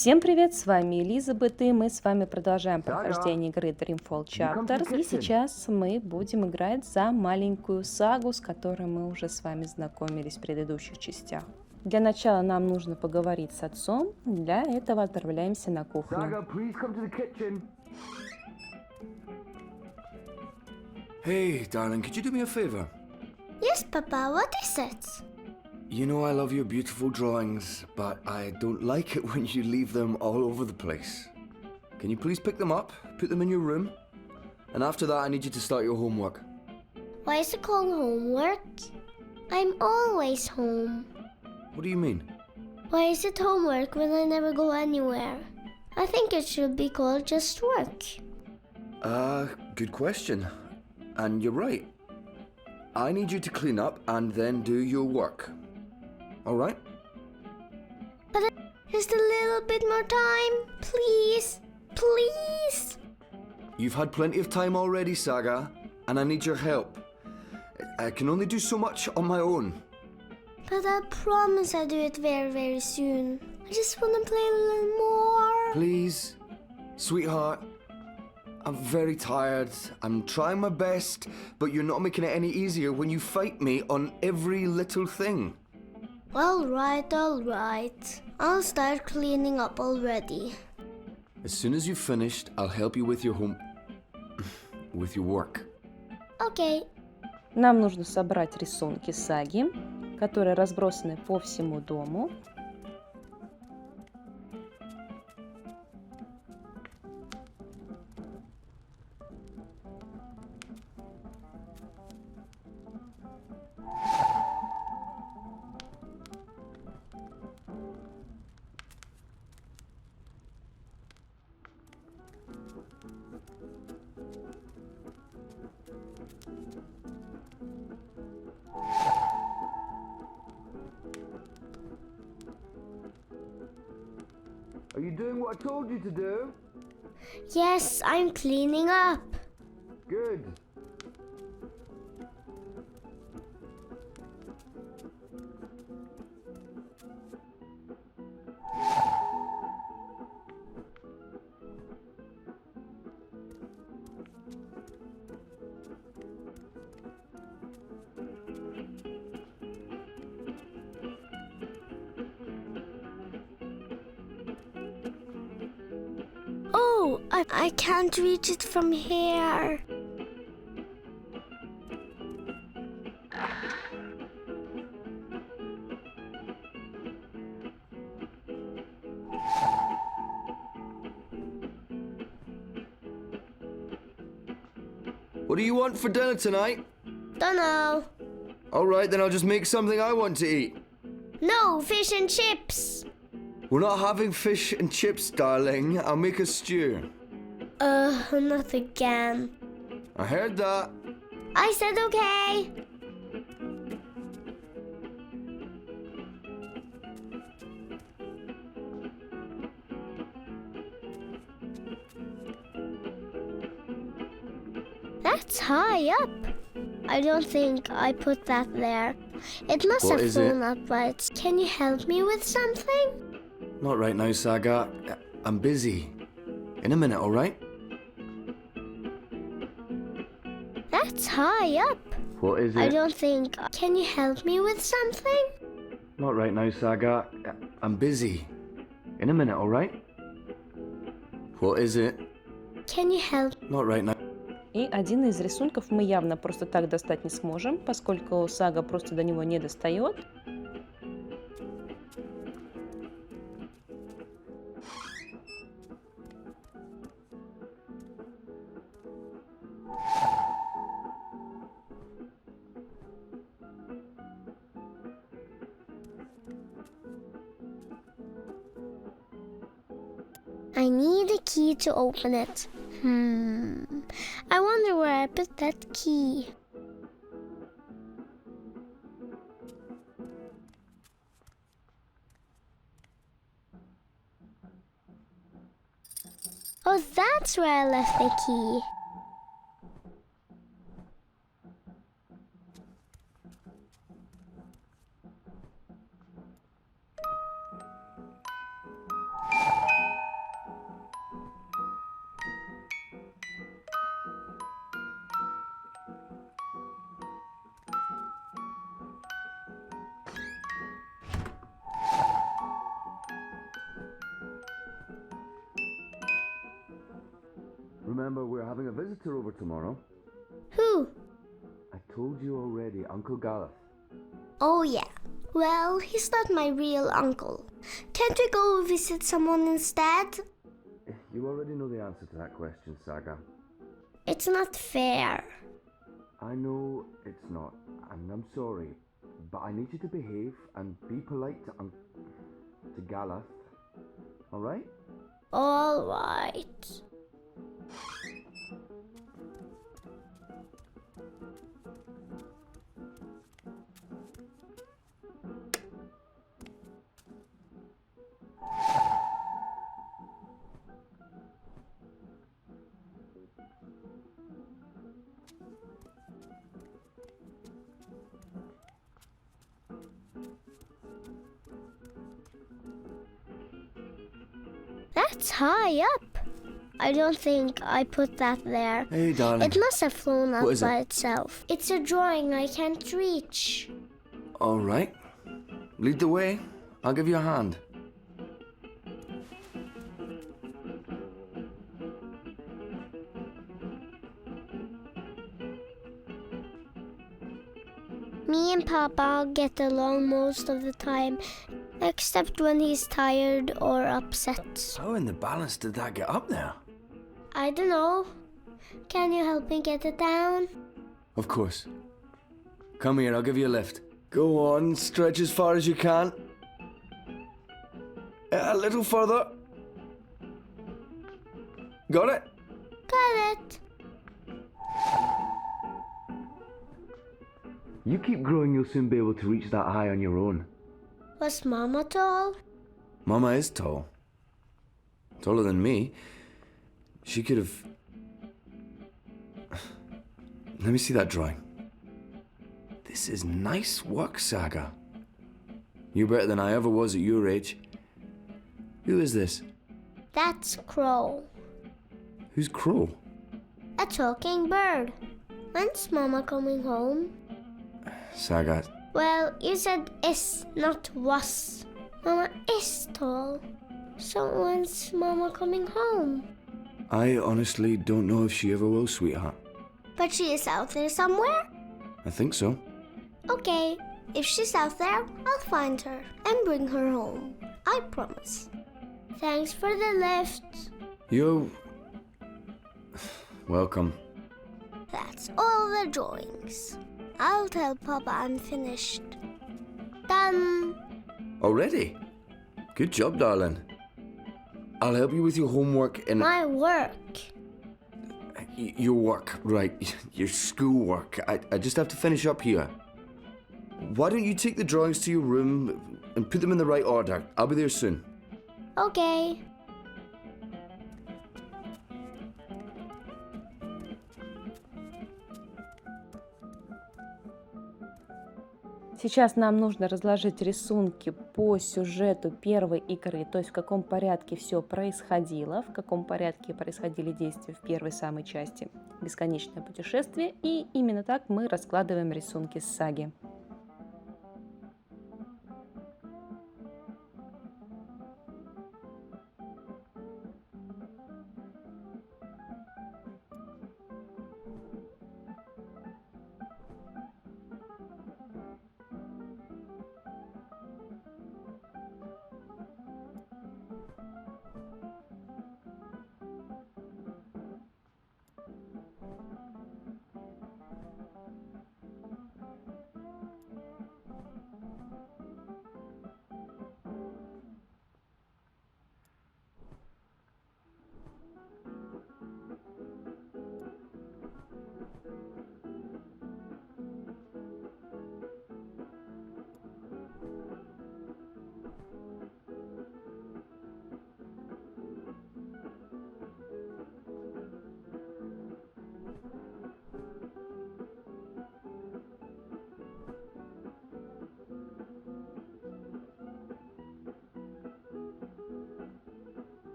Всем привет, с вами Elisabeth, и мы с вами продолжаем прохождение игры Dreamfall Chapters, и сейчас мы будем играть за маленькую сагу, с которой мы уже с вами знакомились в предыдущих частях. Для начала нам нужно поговорить с отцом, для этого отправляемся на кухню. Hey, darling, could you do me a favor? Yes, Papa, what is it? You know I love your beautiful drawings, but I don't like it when you leave them all over the place. Can you please pick them up, put them in your room? And after that, I need you to start your homework. Why is it called homework? I'm always home. What do you mean? Why is it homework when I never go anywhere? I think it should be called just work. Good question. And you're right. I need you to clean up and then do your work. All right? But just a little bit more time, please. Please. You've had plenty of time already, Saga, and I need your help. I can only do so much on my own. But I promise I'll do it very, very soon. I just want to play a little more. Please, sweetheart. I'm very tired. I'm trying my best, but you're not making it any easier when you fight me on every little thing. All right. I'll start cleaning up already. As soon as you've finished, I'll help you with your with your work. Okay. Нам нужно собрать рисунки саги, которые разбросаны по всему дому. Are you doing what I told you to do? Yes, I'm cleaning up. Good. Oh, I can't reach it from here. What do you want for dinner tonight? Dunno. All right, then I'll just make something I want to eat. No, fish and chips. We're not having fish and chips, darling. I'll make a stew. Not again. I heard that. I said okay. That's high up. I don't think I put that there. It must What have is it? fallen up, but can you help me with something? Not right now, Saga. I'm busy. In a minute, all right? That's high up. What is I don't think... Can you help me with something? Not right now, Saga. I'm busy. In a minute, all right? What is it? Can you help? Not right now. И один из рисунков мы явно просто так достать не сможем, поскольку сага просто до него не достает. I need a key to open it. I wonder where I put that key. Oh, that's where I left the key. Remember, we're having a visitor over tomorrow. Who? I told you already, Uncle Gareth. Oh, yeah. Well, he's not my real uncle. Can't we go visit someone instead? You already know the answer to that question, Saga. It's not fair. I know it's not, and I'm sorry, but I need you to behave and be polite to Gareth. All right? All right. That's high up. I don't think I put that there. Hey, darling. It must have flown up What is by it? itself. It's a drawing I can't reach. All right. Lead the way. I'll give you a hand. Me and Papa get along most of the time, except when he's tired or upset. How in the balance did that get up there? I don't know. Can you help me get it down? Of course. Come here, I'll give you a lift. Go on, stretch as far as you can. A little further. Got it? Got it. You keep growing, you'll soon be able to reach that high on your own. Was Mama tall? Mama is tall. Taller than me. She could have... Let me see that drawing. This is nice work, Saga. You're better than I ever was at your age. Who is this? That's Crow. Who's Crow? A talking bird. When's Mama coming home? Saga, Well, you said is, not was. Mama is tall. So when's Mama coming home? I honestly don't know if she ever will, sweetheart. But she is out there somewhere? I think so. Okay, if she's out there, I'll find her and bring her home. I promise. Thanks for the lift. You're... welcome. That's all the drawings. I'll tell Papa I'm finished. Done. Already? Good job, darling. I'll help you with your homework in... My work. Your work, right. Your schoolwork. I just have to finish up here. Why don't you take the drawings to your room and put them in the right order? I'll be there soon. Okay. Сейчас нам нужно разложить рисунки по сюжету первой игры, то есть в каком порядке все происходило, в каком порядке происходили действия в первой самой части «Бесконечное путешествие», и именно так мы раскладываем рисунки с саги.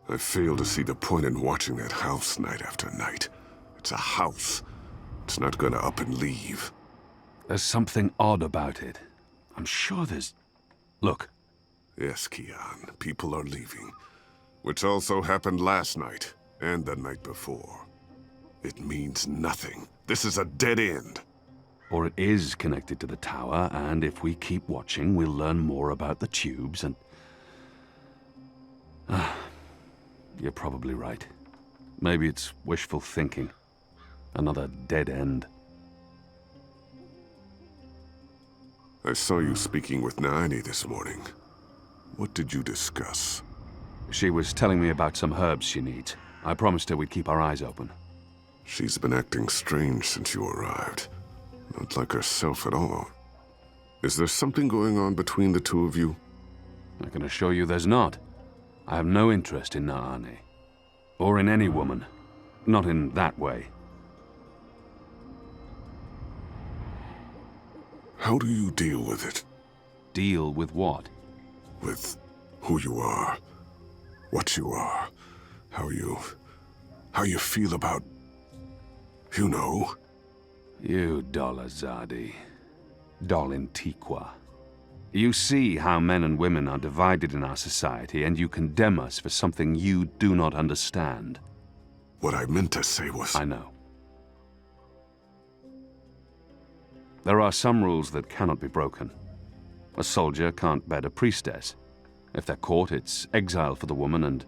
I fail to see the point in watching that house night after night. It's a house. It's not gonna up and leave. There's something odd about it. I'm sure there's... Look. Yes, Kian, people are leaving. Which also happened last night, and the night before. It means nothing. This is a dead end. Or it is connected to the tower, and if we keep watching, we'll learn more about the tubes and... You're probably right. Maybe it's wishful thinking. Another dead end. I saw you speaking with Naani this morning. What did you discuss? She was telling me about some herbs she needs. I promised her we'd keep our eyes open. She's been acting strange since you arrived. Not like herself at all. Is there something going on between the two of you? I can assure you there's not. I have no interest in Naani. Or in any woman. Not in that way. How do you deal with it? Deal with what? With who you are, what you are, how you feel about, you know. You doll Azadi. Doll Antiqua. You see how men and women are divided in our society, and you condemn us for something you do not understand. What I meant to say was... I know. There are some rules that cannot be broken. A soldier can't bed a priestess. If they're caught, it's exile for the woman and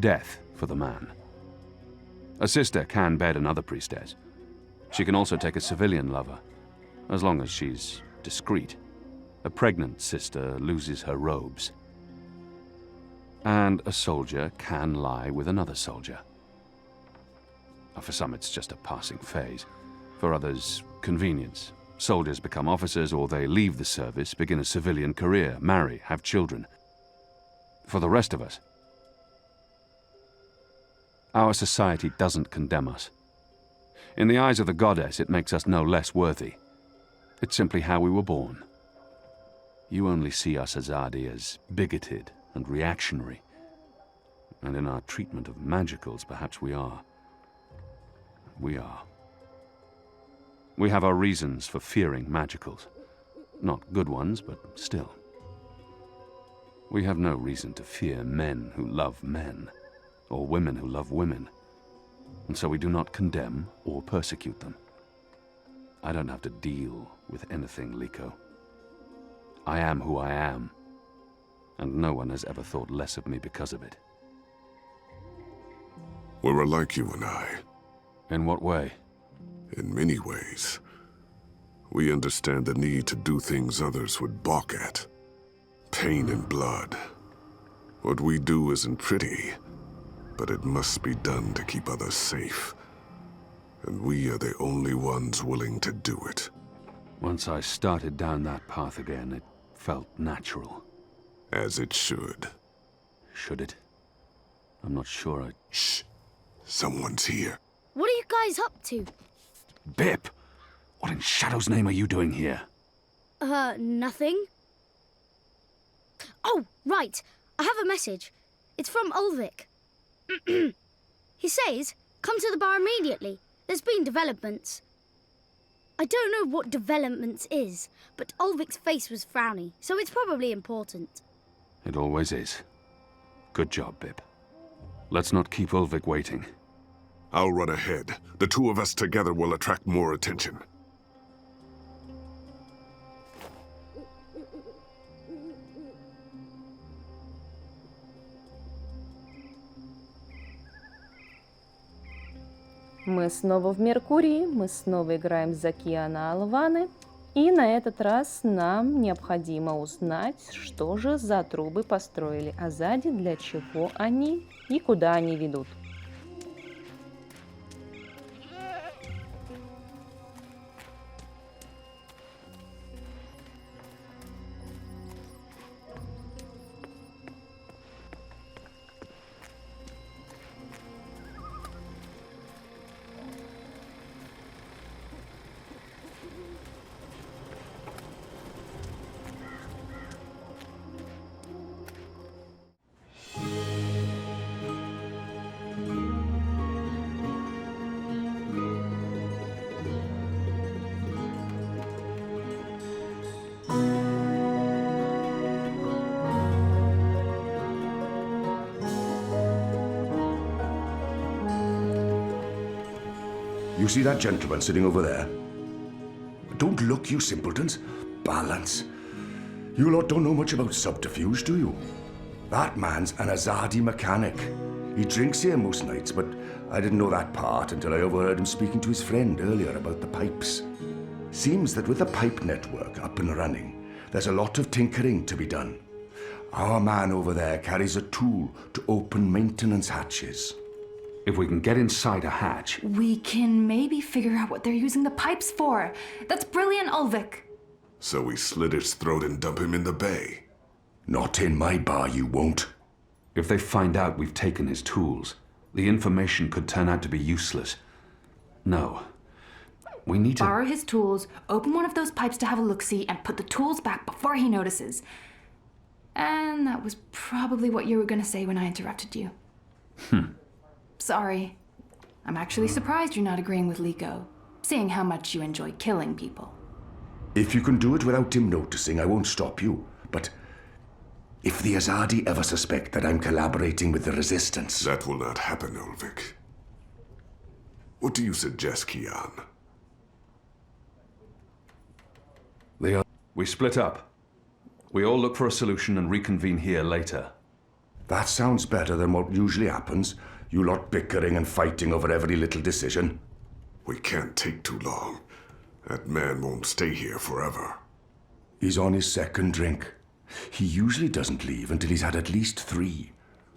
death for the man. A sister can bed another priestess. She can also take a civilian lover, as long as she's discreet. A pregnant sister loses her robes. And a soldier can lie with another soldier. For some, it's just a passing phase. For others, convenience. Soldiers become officers, or they leave the service, begin a civilian career, marry, have children. For the rest of us, our society doesn't condemn us. In the eyes of the goddess, it makes us no less worthy. It's simply how we were born. You only see us Azadi as bigoted and reactionary. And in our treatment of magicals, perhaps we are. We are. We have our reasons for fearing magicals. Not good ones, but still. We have no reason to fear men who love men, or women who love women. And so we do not condemn or persecute them. I don't have to deal with anything, Liko. I am who I am, and no one has ever thought less of me because of it. We're alike, you and I. In what way? In many ways. We understand the need to do things others would balk at. Pain and blood. What we do isn't pretty, but it must be done to keep others safe. And we are the only ones willing to do it. Once I started down that path again, it felt natural. As it should. Should it? I'm not sure I... Shh! Someone's here. What are you guys up to? Bip! What in Shadow's name are you doing here? Nothing. Oh, right. I have a message. It's from Ulvik. He says, come to the bar immediately. There's been developments. I don't know what developments is, but Ulvik's face was frowny, so it's probably important. It always is. Good job, Bip. Let's not keep Ulvik waiting. I'll run ahead. The two of us together will attract more attention. Мы снова в Меркурии, мы снова играем за Киана Алваны. И на этот раз нам необходимо узнать, что же за трубы построили Азади, для чего они и куда они ведут. You see that gentleman sitting over there? Don't look, you simpletons. Balance. You lot don't know much about subterfuge, do you? That man's an Azadi mechanic. He drinks here most nights, but I didn't know that part until I overheard him speaking to his friend earlier about the pipes. Seems that with the pipe network up and running, there's a lot of tinkering to be done. Our man over there carries a tool to open maintenance hatches. If we can get inside a hatch... We can maybe figure out what they're using the pipes for. That's brilliant, Ulvik. So we slit his throat and dump him in the bay. Not in my bar, you won't. If they find out we've taken his tools, the information could turn out to be useless. No. We need to... Borrow his tools, open one of those pipes to have a look-see, and put the tools back before he notices. And that was probably what you were going to say when I interrupted you. Sorry. I'm actually surprised you're not agreeing with Liko, seeing how much you enjoy killing people. If you can do it without him noticing, I won't stop you. But if the Azadi ever suspect that I'm collaborating with the Resistance... That will not happen, Ulvik. What do you suggest, Kian? We split up. We all look for a solution and reconvene here later. That sounds better than what usually happens. You lot bickering and fighting over every little decision. We can't take too long. That man won't stay here forever. He's on his second drink. He usually doesn't leave until he's had at least 3.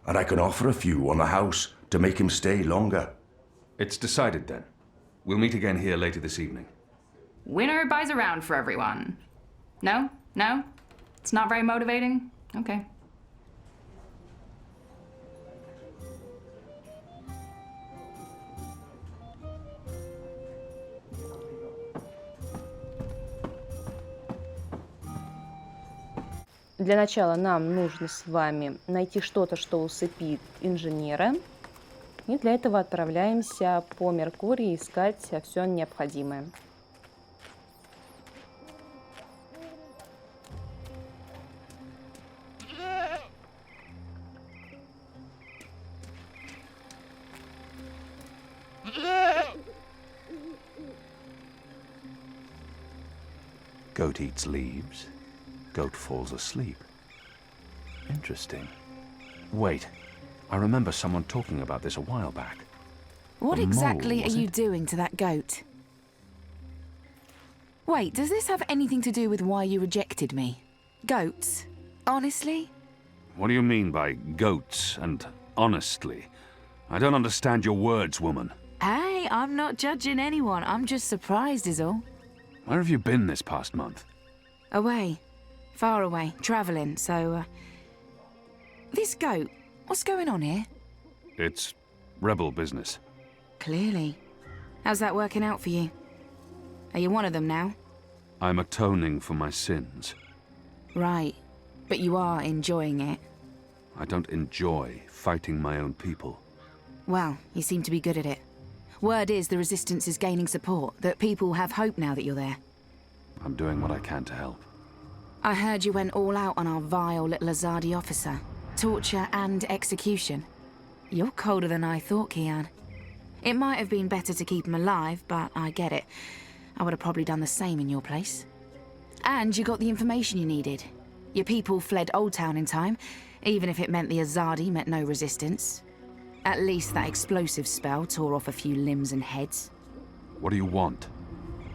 And I can offer a few on the house to make him stay longer. It's decided then. We'll meet again here later this evening. Winner buys around for everyone. No? No? It's not very motivating? Okay. Для начала нам нужно с вами найти что-то, что усыпит инженера. И для этого отправляемся по Меркурию искать все необходимое. Goat eats leaves. Goat falls asleep. Interesting. Wait, I remember someone talking about this a while back. What A mole, exactly are was you it? doing to that goat? Wait, does this have anything to do with why you rejected me? Goats? Honestly? What do you mean by goats and honestly? I don't understand your words, woman. Hey, I'm not judging anyone. I'm just surprised is all. Where have you been this past month? Away. Far away. Travelling, so, This goat, what's going on here? It's rebel business. Clearly. How's that working out for you? Are you one of them now? I'm atoning for my sins. Right. But you are enjoying it. I don't enjoy fighting my own people. Well, you seem to be good at it. Word is the Resistance is gaining support, that people have hope now that you're there. I'm doing what I can to help. I heard you went all out on our vile little Azadi officer. Torture and execution. You're colder than I thought, Kian. It might have been better to keep him alive, but I get it. I would have probably done the same in your place. And you got the information you needed. Your people fled Old Town in time, even if it meant the Azadi met no resistance. At least that explosive spell tore off a few limbs and heads. What do you want?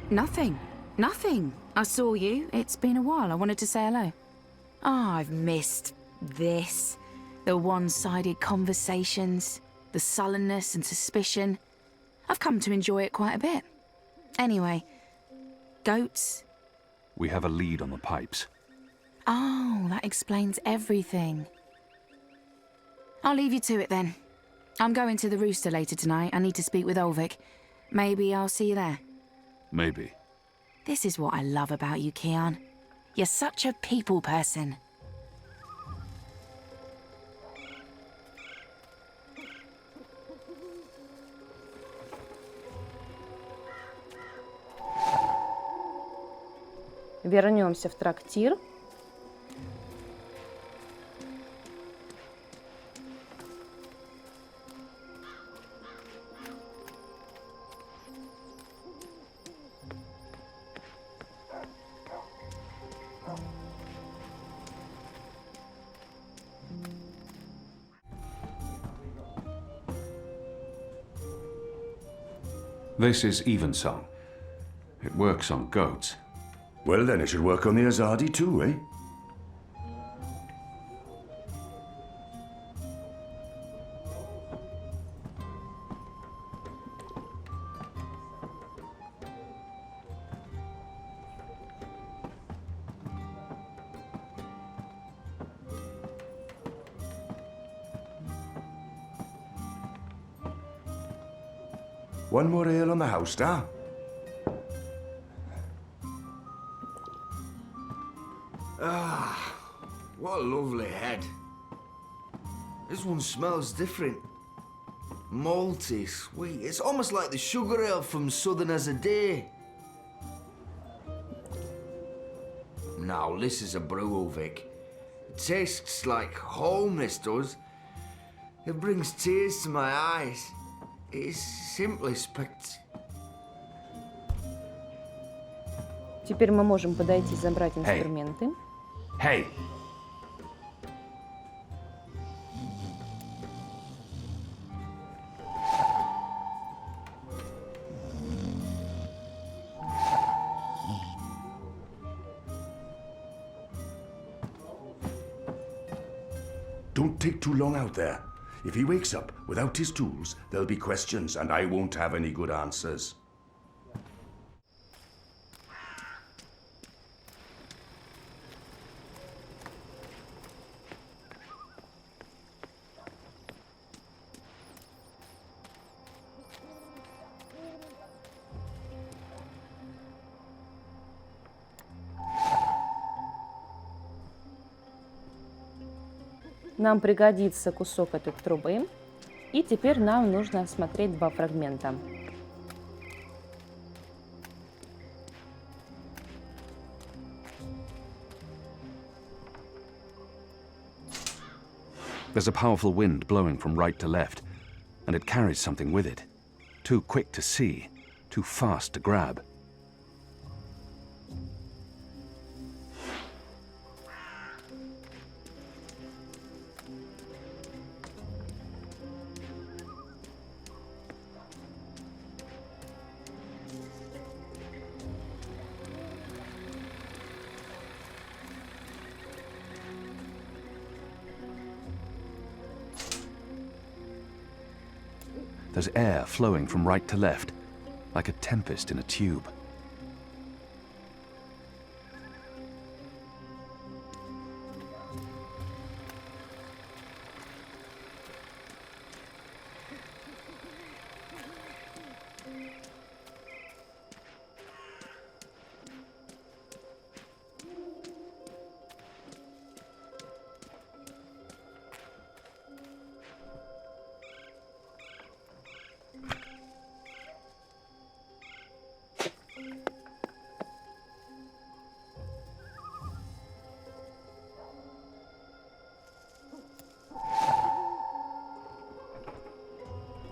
Nothing. Nothing. I saw you. It's been a while. I wanted to say hello. Oh, I've missed this. The one-sided conversations, the sullenness and suspicion. I've come to enjoy it quite a bit. Anyway, goats? We have a lead on the pipes. Oh, that explains everything. I'll leave you to it then. I'm going to the Rooster later tonight. I need to speak with Ulvik. Maybe I'll see you there. Maybe. This is what I love about you, Kian. You're such a people person. Вернемся в трактир. This is Evensong. It works on goats. Well, then it should work on the Azadi too, eh? One more ale on the house, da? Ah, what a lovely head. This one smells different. Malty, sweet. It's almost like the sugar ale from Southern as a Day. Now, this is a brew, Vic. It tastes like home, this does. It brings tears to my eyes. It's simply Теперь мы можем подойти и забрать инструменты. Hey! Don't take too long out there. If he wakes up without his tools, there'll be questions and I won't have any good answers. Нам пригодится кусок этой трубы. И теперь нам нужно осмотреть два фрагмента. There's a powerful wind blowing from right to left, and it carries something with it. Too quick to see, too fast to grab. There's air flowing from right to left, like a tempest in a tube.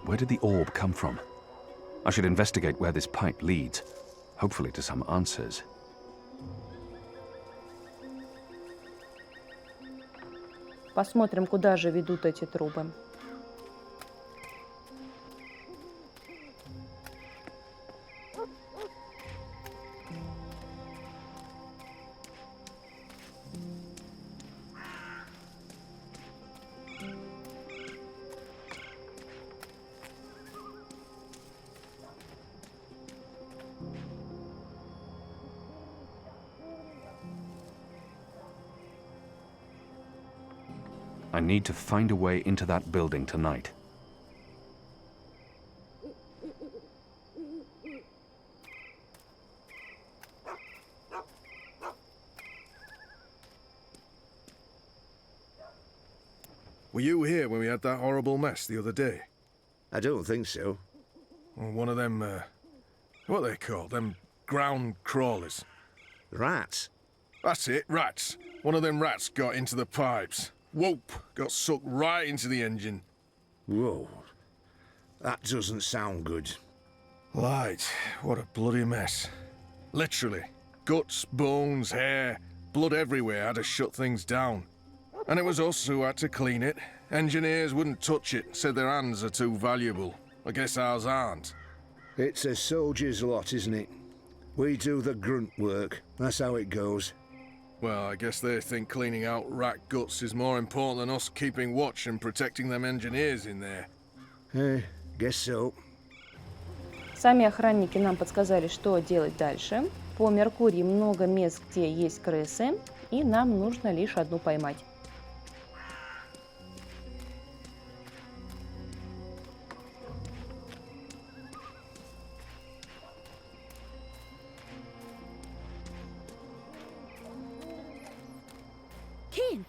Where did the orb come from? I should investigate where this pipe leads, hopefully to some answers. Посмотрим, куда же ведут эти трубы. I need to find a way into that building tonight. Were you here when we had that horrible mess the other day? I don't think so. Or one of them, what are they called? Them ground crawlers. Rats? That's it, rats. One of them rats got into the pipes. Whoop! Got sucked right into the engine. Whoa. That doesn't sound good. Light, what a bloody mess. Literally. Guts, bones, hair, blood everywhere had to shut things down. And it was us who had to clean it. Engineers wouldn't touch it, said their hands are too valuable. I guess ours aren't. It's a soldier's lot, isn't it? We do the grunt work. That's how it goes. Well, I guess they think cleaning out rat guts is more important than us keeping watch and protecting them engineers in there. Guess so. Сами охранники нам подсказали, что делать дальше. По Меркурию много мест, где есть крысы, и нам нужно лишь одну поймать. Kin.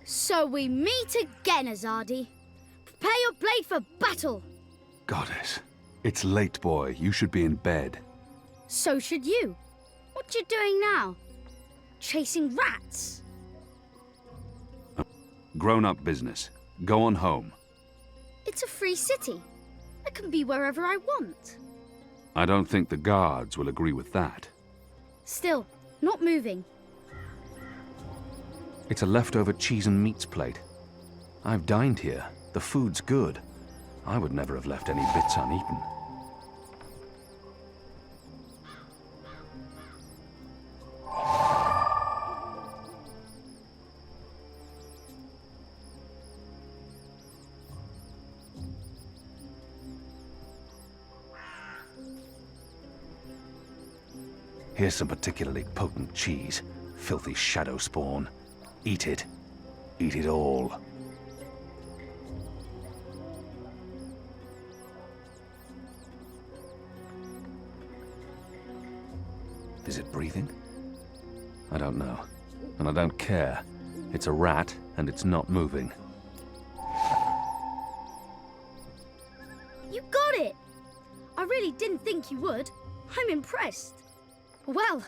So we meet again, Azadi. Prepare your blade for battle. Goddess, it's late, boy. You should be in bed. So should you. What you doing now? Chasing rats? Grown-up business. Go on home. It's a free city. I can be wherever I want. I don't think the guards will agree with that. Still, not moving. It's a leftover cheese and meats plate. I've dined here. The food's good. I would never have left any bits uneaten. Here's some particularly potent cheese. Filthy shadow spawn. Eat it. Eat it all. Is it breathing? I don't know. And I don't care. It's a rat, and it's not moving. You got it! I really didn't think you would. I'm impressed. Well,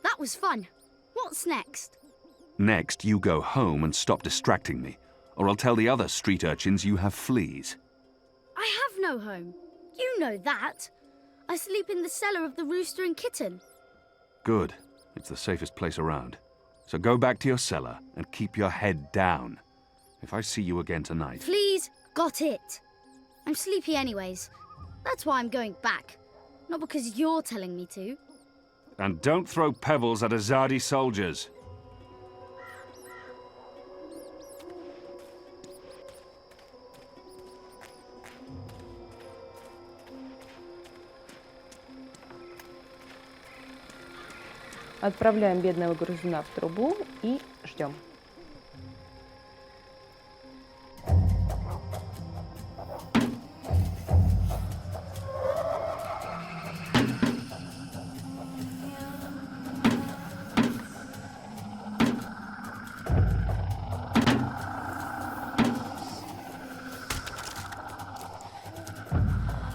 that was fun. What's next? Next, you go home and stop distracting me, or I'll tell the other street urchins you have fleas. I have no home. You know that. I sleep in the cellar of the Rooster and Kitten. Good. It's the safest place around. So go back to your cellar and keep your head down. If I see you again tonight... Please, got it. I'm sleepy anyways. That's why I'm going back. Not because you're telling me to. And don't throw pebbles at Azadi soldiers. Отправляем бедного грызуна в трубу и ждем.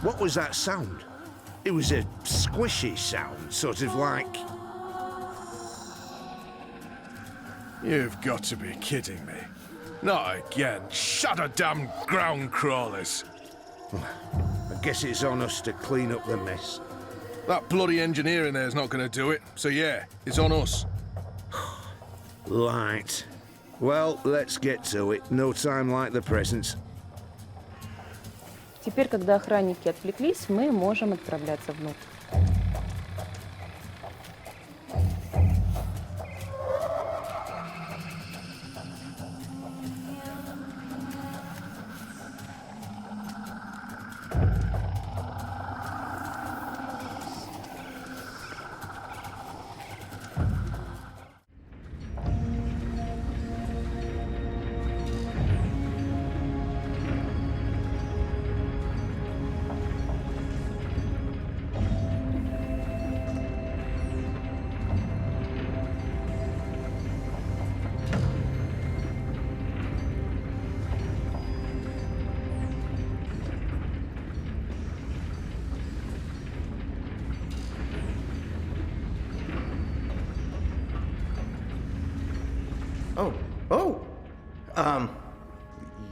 What was that sound? It was a squishy sound, sort of like... You've got to be kidding me. Not again. Shut a damn ground crawlers. I guess it's on us to clean up the mess. That bloody engineer in there's not going to do it. So yeah, it's on us. Right. Well, let's get to it. No time like the present. Теперь, когда охранники отвлеклись, мы можем отправляться внутрь.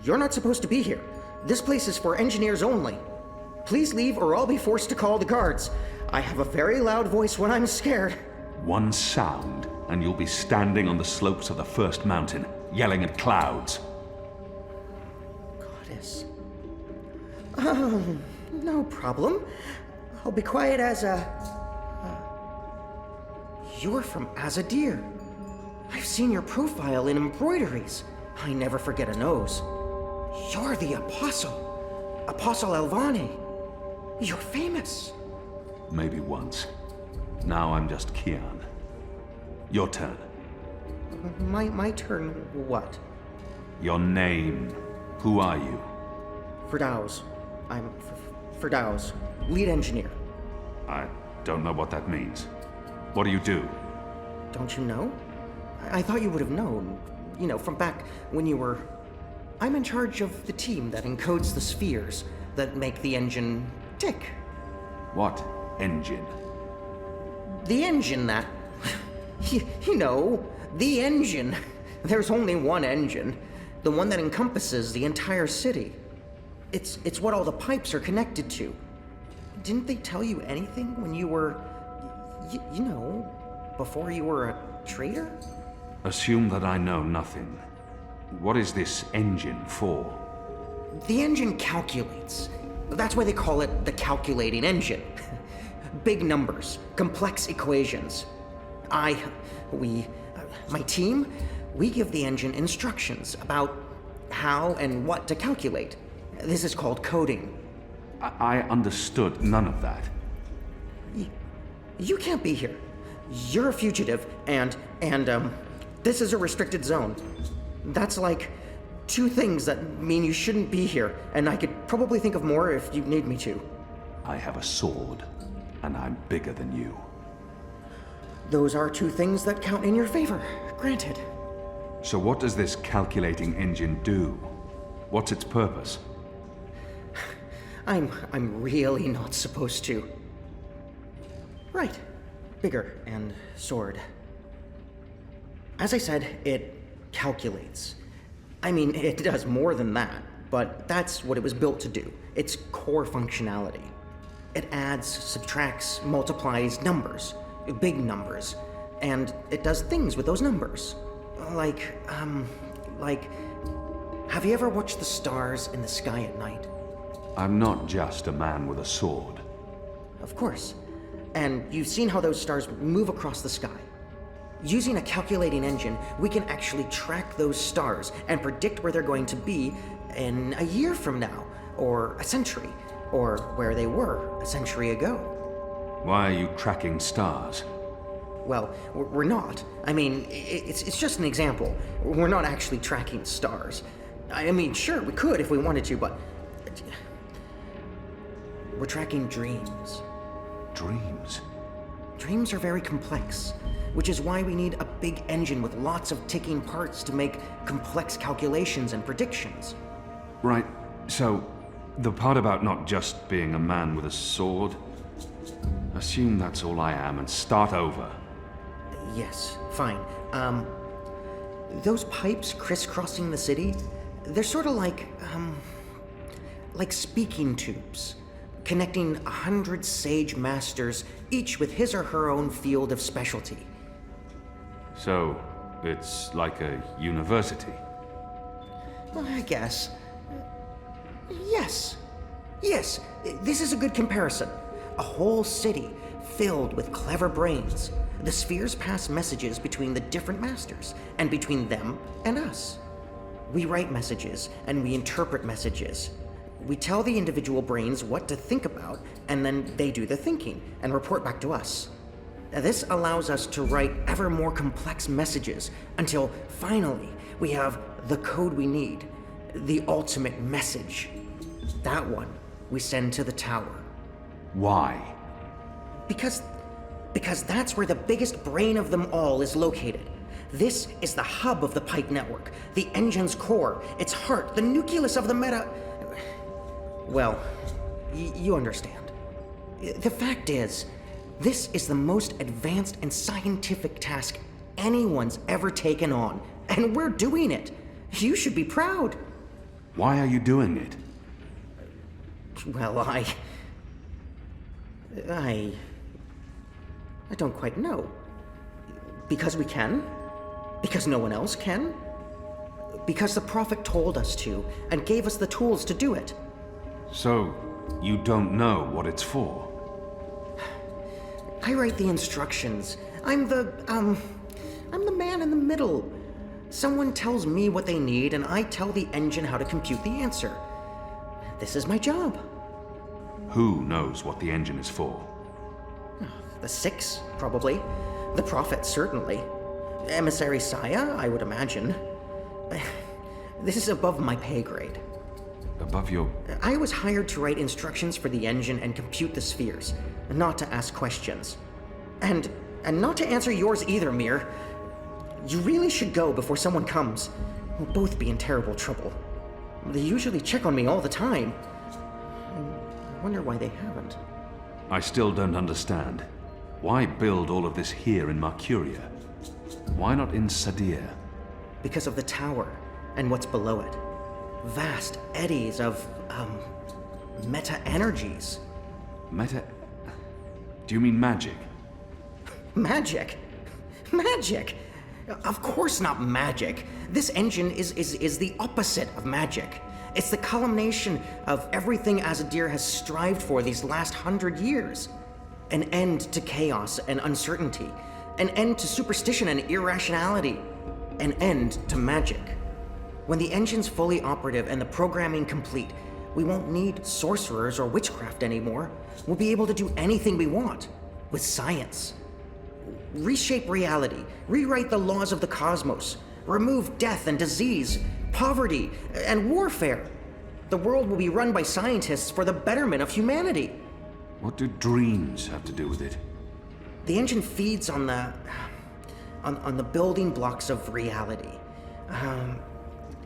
You're not supposed to be here. This place is for engineers only. Please leave or I'll be forced to call the guards. I have a very loud voice when I'm scared. One sound, and you'll be standing on the slopes of the first mountain, yelling at clouds. Goddess. No problem. I'll be quiet as a... You're from Azadir. I've seen your profile in embroideries. I never forget a nose. You're the Apostle. Apostle Elvane. You're famous. Maybe once. Now I'm just Kian. Your turn. My turn what? Your name. Who are you? Firdaus. I'm Firdaus, lead engineer. I don't know what that means. What do you do? Don't you know? I thought you would have known. You know, from back when you were... I'm in charge of the team that encodes the spheres that make the engine tick. What engine? The engine that... you know, the engine. There's only one engine. The one that encompasses the entire city. It's what all the pipes are connected to. Didn't they tell you anything when you were... you know, before you were a traitor? Assume that I know nothing. What is this engine for? The engine calculates. That's why they call it the calculating engine. Big numbers, complex equations. My team, we give the engine instructions about how and what to calculate. This is called coding. I understood none of that. You can't be here. You're a fugitive, and this is a restricted zone. That's like 2 things that mean you shouldn't be here, and I could probably think of more if you need me to. I have a sword, and I'm bigger than you. Those are 2 things that count in your favor, granted. So what does this calculating engine do? What's its purpose? I'm really not supposed to. Right. Bigger and sword. As I said, it calculates. I mean, it does more than that, but that's what it was built to do. Its core functionality. It adds, subtracts, multiplies numbers. Big numbers. And it does things with those numbers. Like, have you ever watched the stars in the sky at night? I'm not just a man with a sword. Of course. And you've seen how those stars move across the sky. Using a calculating engine, we can actually track those stars and predict where they're going to be in a year from now, or a century, or where they were a century ago. Why are you tracking stars? Well, we're not. I mean, it's just an example. We're not actually tracking stars. I mean, sure, we could if we wanted to, but... we're tracking dreams. Dreams? Dreams are very complex, which is why we need a big engine with lots of ticking parts to make complex calculations and predictions. Right, so the part about not just being a man with a sword, assume that's all I am and start over. Yes, fine. Those pipes crisscrossing the city, they're sort of like speaking tubes, connecting 100 sage masters, each with his or her own field of specialty. So, it's like a university? Well, I guess. Yes. Yes, this is a good comparison. A whole city filled with clever brains. The spheres pass messages between the different masters, and between them and us. We write messages, and we interpret messages. We tell the individual brains what to think about, and then they do the thinking, and report back to us. This allows us to write ever more complex messages, until finally we have the code we need, the ultimate message. That one we send to the tower. Why? Because that's where the biggest brain of them all is located. This is the hub of the pipe network, the engine's core, its heart, the nucleus of the meta... Well, you understand. The fact is, this is the most advanced and scientific task anyone's ever taken on, and we're doing it. You should be proud. Why are you doing it? Well, I don't quite know. Because we can? Because no one else can? Because the Prophet told us to, and gave us the tools to do it. So, you don't know what it's for? I write the instructions. I'm the man in the middle. Someone tells me what they need, and I tell the engine how to compute the answer. This is my job. Who knows what the engine is for? The Six, probably. The Prophet, certainly. Emissary Saya, I would imagine. This is above my pay grade. Above your... I was hired to write instructions for the engine and compute the spheres, not to ask questions. And not to answer yours either, Mir. You really should go before someone comes. We'll both be in terrible trouble. They usually check on me all the time. I wonder why they haven't. I still don't understand. Why build all of this here in Mercuria? Why not in Sadir? Because of the tower and what's below it. Vast eddies of, meta-energies. Meta... Do you mean magic? Magic? Magic? Of course not magic. This engine is the opposite of magic. It's the culmination of everything Azadir has strived for these last 100 years. An end to chaos and uncertainty. An end to superstition and irrationality. An end to magic. When the engine's fully operative and the programming complete, we won't need sorcerers or witchcraft anymore. We'll be able to do anything we want. With science. Reshape reality. Rewrite the laws of the cosmos. Remove death and disease, poverty, and warfare. The world will be run by scientists for the betterment of humanity. What do dreams have to do with it? The engine feeds on the building blocks of reality.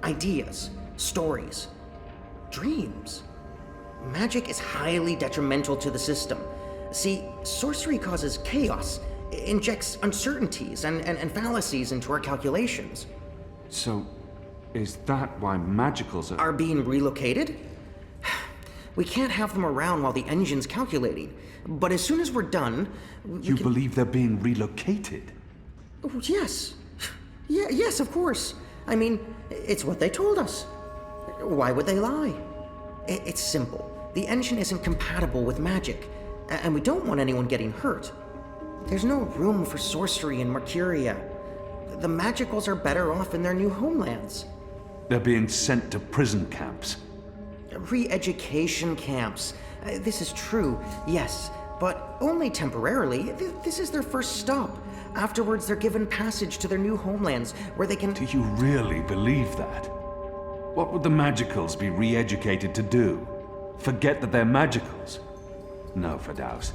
Ideas, stories, dreams. Magic is highly detrimental to the system. See, sorcery causes chaos, injects uncertainties and fallacies into our calculations. So, is that why magicals are being relocated? We can't have them around while the engine's calculating. But as soon as we're done, You believe they're being relocated? Oh, yes. Yes, of course. I mean, it's what they told us. Why would they lie? It's simple. The engine isn't compatible with magic, and we don't want anyone getting hurt. There's no room for sorcery in Mercuria. The magicals are better off in their new homelands. They're being sent to prison camps. Re-education camps. This is true, yes, but only temporarily. This is their first stop. Afterwards, they're given passage to their new homelands, where they can... Do you really believe that? What would the magicals be re-educated to do? Forget that they're magicals? No, Firdaus.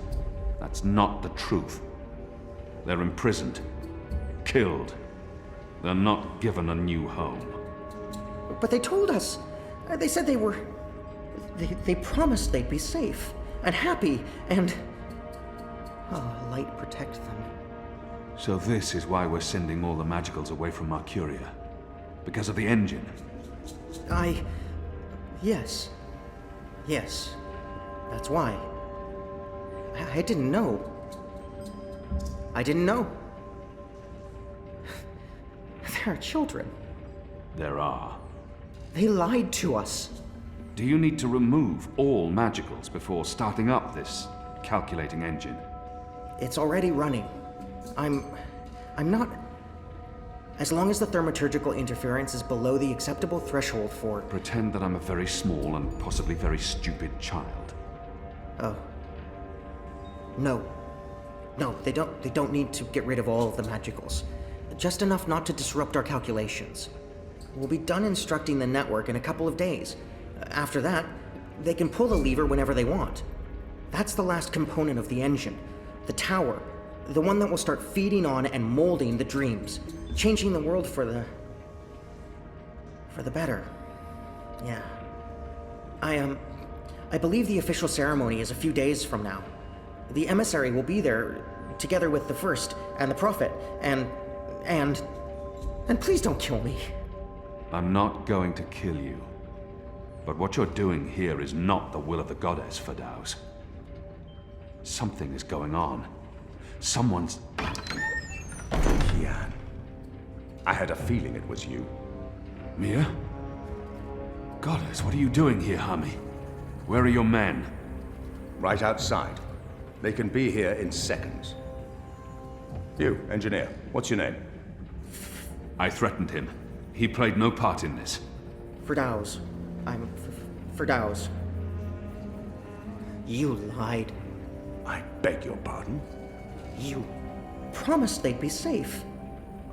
That's not the truth. They're imprisoned. Killed. They're not given a new home. But they told us. They said they were... They promised they'd be safe and happy and... light protect them. So this is why we're sending all the magicals away from Mercuria? Because of the engine? Yes. Yes. That's why. I didn't know. I didn't know. There are children. There are. They lied to us. Do you need to remove all magicals before starting up this calculating engine? It's already running. I'm not... As long as the thaumaturgical interference is below the acceptable threshold for... Pretend that I'm a very small and possibly very stupid child. Oh. No. No, they don't need to get rid of all of the magicals. Just enough not to disrupt our calculations. We'll be done instructing the network in a couple of days. After that, they can pull the lever whenever they want. That's the last component of the engine. The tower. The one that will start feeding on and molding the dreams. Changing the world for the better. Yeah. I believe the official ceremony is a few days from now. The emissary will be there, together with the First and the Prophet, and please don't kill me. I'm not going to kill you. But what you're doing here is not the will of the goddess, Fedaus. Something is going on. Someone's... Kian. I had a feeling it was you. Mia? Goddess, what are you doing here, Hami? Where are your men? Right outside. They can be here in seconds. You, engineer, what's your name? I threatened him. He played no part in this. Fedaus. I'm Fedaus. You lied. I beg your pardon? You promised they'd be safe.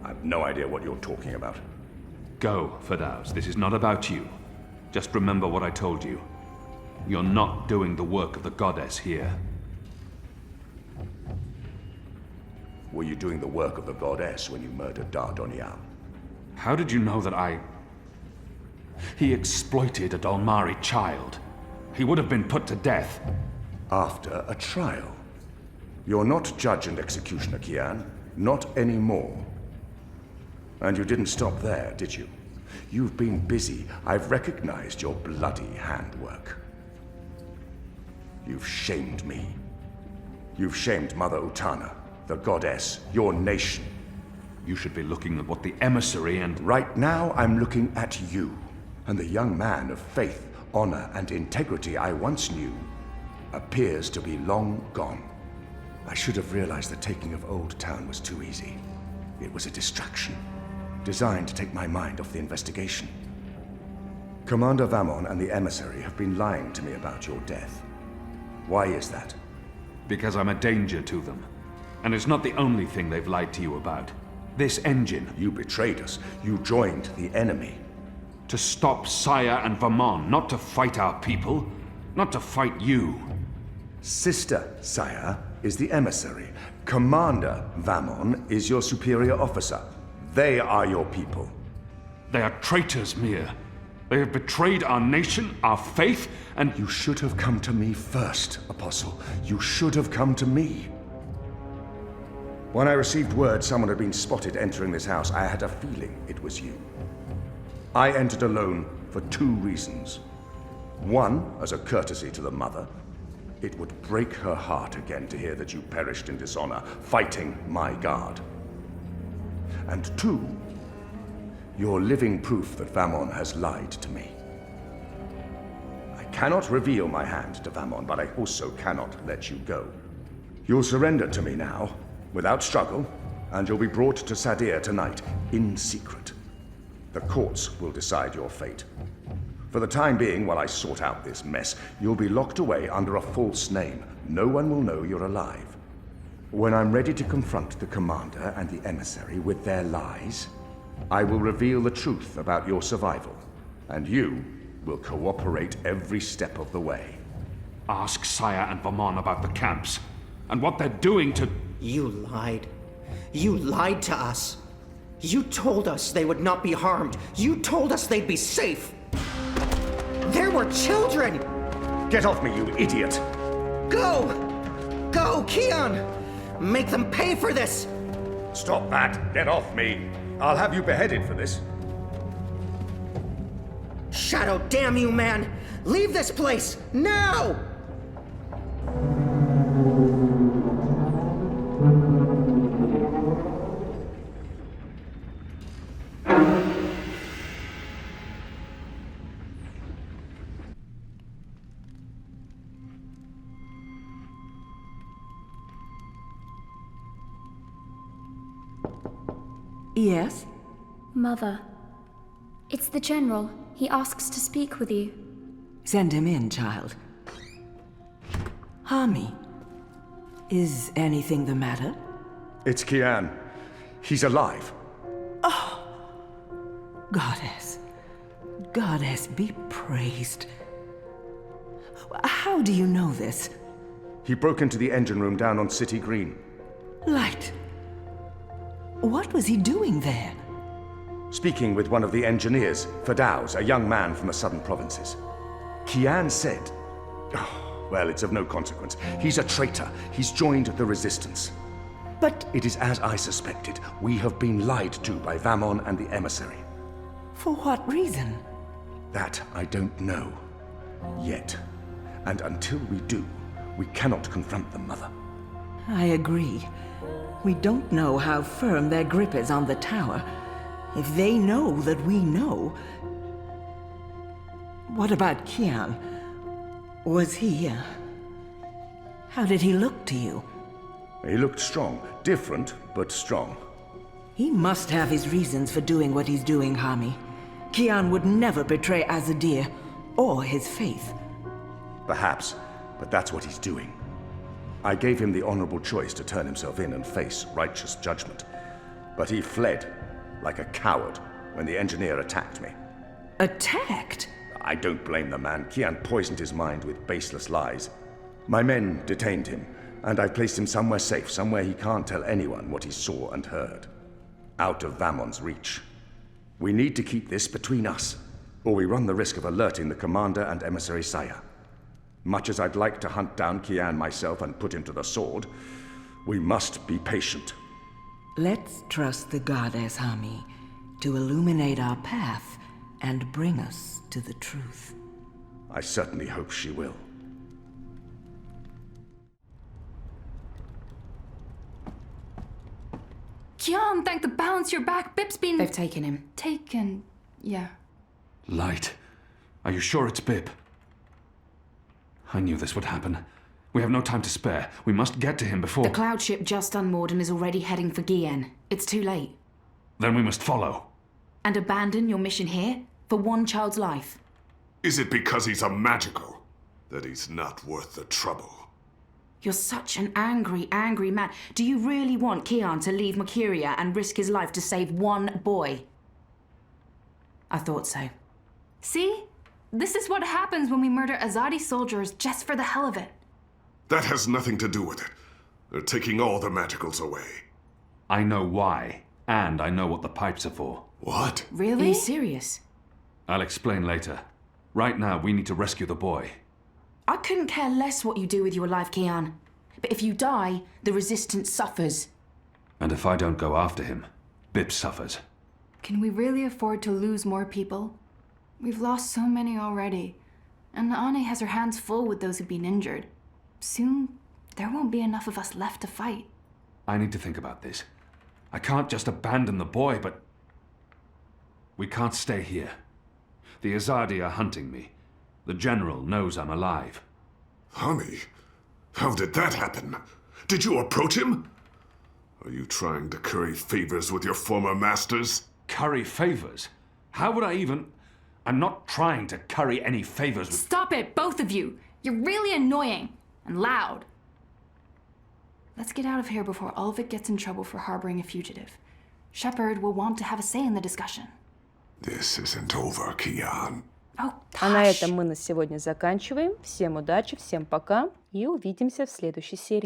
I've no idea what you're talking about. Go, Fedaus. This is not about you. Just remember what I told you. You're not doing the work of the goddess here. Were you doing the work of the goddess when you murdered Dardonial? How did you know that I... He exploited a Dolmari child. He would have been put to death. After a trial. You're not judge and executioner, Kian. Not anymore. And you didn't stop there, did you? You've been busy. I've recognized your bloody handwork. You've shamed me. You've shamed Mother Utana, the goddess, your nation. You should be looking at what the emissary and... Right now, I'm looking at you. And the young man of faith, honor, and integrity I once knew appears to be long gone. I should have realized the taking of Old Town was too easy. It was a distraction, designed to take my mind off the investigation. Commander Vamon and the emissary have been lying to me about your death. Why is that? Because I'm a danger to them. And it's not the only thing they've lied to you about. This engine. You betrayed us. You joined the enemy. To stop Saya and Vamon, not to fight our people. Not to fight you. Sister Saya is the emissary. Commander Vamon is your superior officer. They are your people. They are traitors, Mir. They have betrayed our nation, our faith, and... You should have come to me first, Apostle. You should have come to me. When I received word someone had been spotted entering this house, I had a feeling it was you. I entered alone for 2 reasons. One, as a courtesy to the mother. It would break her heart again to hear that you perished in dishonor, fighting my guard. And 2, you're living proof that Vamon has lied to me. I cannot reveal my hand to Vamon, but I also cannot let you go. You'll surrender to me now, without struggle, and you'll be brought to Sadir tonight, in secret. The courts will decide your fate. For the time being, while I sort out this mess, you'll be locked away under a false name. No one will know you're alive. When I'm ready to confront the commander and the emissary with their lies, I will reveal the truth about your survival, and you will cooperate every step of the way. Ask Saya and Vamon about the camps, and what they're doing to... You lied. You lied to us. You told us they would not be harmed. You told us they'd be safe. There were children! Get off me, you idiot! Go! Go, Kian! Make them pay for this! Stop that! Get off me! I'll have you beheaded for this. Shadow, damn you, man! Leave this place! Now! Yes? Mother. It's the General. He asks to speak with you. Send him in, child. Hami, is anything the matter? It's Kian. He's alive. Oh! Goddess. Goddess be praised. How do you know this? He broke into the engine room down on City Green. Light. What was he doing there? Speaking with one of the engineers, Fedaus, a young man from the southern provinces. Kian said... Oh, well, it's of no consequence. He's a traitor. He's joined the resistance. But it is as I suspected. We have been lied to by Vamon and the emissary. For what reason? That I don't know. Yet. And until we do, we cannot confront them, Mother. I agree. We don't know how firm their grip is on the tower. If they know that we know... What about Kian? Was he... How did he look to you? He looked strong. Different, but strong. He must have his reasons for doing what he's doing, Hami. Kian would never betray Azadir, or his faith. Perhaps, but that's what he's doing. I gave him the honorable choice to turn himself in and face righteous judgment. But he fled, like a coward, when the engineer attacked me. Attacked? I don't blame the man. Kian poisoned his mind with baseless lies. My men detained him, and I've placed him somewhere safe, somewhere he can't tell anyone what he saw and heard. Out of Vamon's reach. We need to keep this between us, or we run the risk of alerting the commander and emissary Saya. Much as I'd like to hunt down Kian myself and put him to the sword, we must be patient. Let's trust the goddess, Hami, to illuminate our path and bring us to the truth. I certainly hope she will. Kian, thank the balance you're back. Bip's been... They've taken him. Taken... yeah. Light. Are you sure it's Bip? I knew this would happen. We have no time to spare. We must get to him before... The cloud ship just unmoored and is already heading for Gien. It's too late. Then we must follow. And abandon your mission here? For one child's life? Is it because he's a magical that he's not worth the trouble? You're such an angry, angry man. Do you really want Kian to leave Mercuria and risk his life to save one boy? I thought so. See? This is what happens when we murder Azadi soldiers just for the hell of it. That has nothing to do with it. They're taking all the magicals away. I know why, and I know what the pipes are for. What? Really? Are you serious? I'll explain later. Right now, we need to rescue the boy. I couldn't care less what you do with your life, Kian. But if you die, the Resistance suffers. And if I don't go after him, Bip suffers. Can we really afford to lose more people? We've lost so many already. And Ane has her hands full with those who've been injured. Soon, there won't be enough of us left to fight. I need to think about this. I can't just abandon the boy, but... We can't stay here. The Azadi are hunting me. The General knows I'm alive. Hami, how did that happen? Did you approach him? Are you trying to curry favors with your former masters? Curry favors? How would I even... I'm not trying to curry any favors with... Stop it, both of you! You're really annoying and loud. Let's get out of here before Ulvik gets in trouble for harboring a fugitive. Shepard will want to have a say in the discussion. This isn't over, Kian. Oh, А на этом мы на сегодня заканчиваем. Всем удачи, всем пока и увидимся в следующей серии.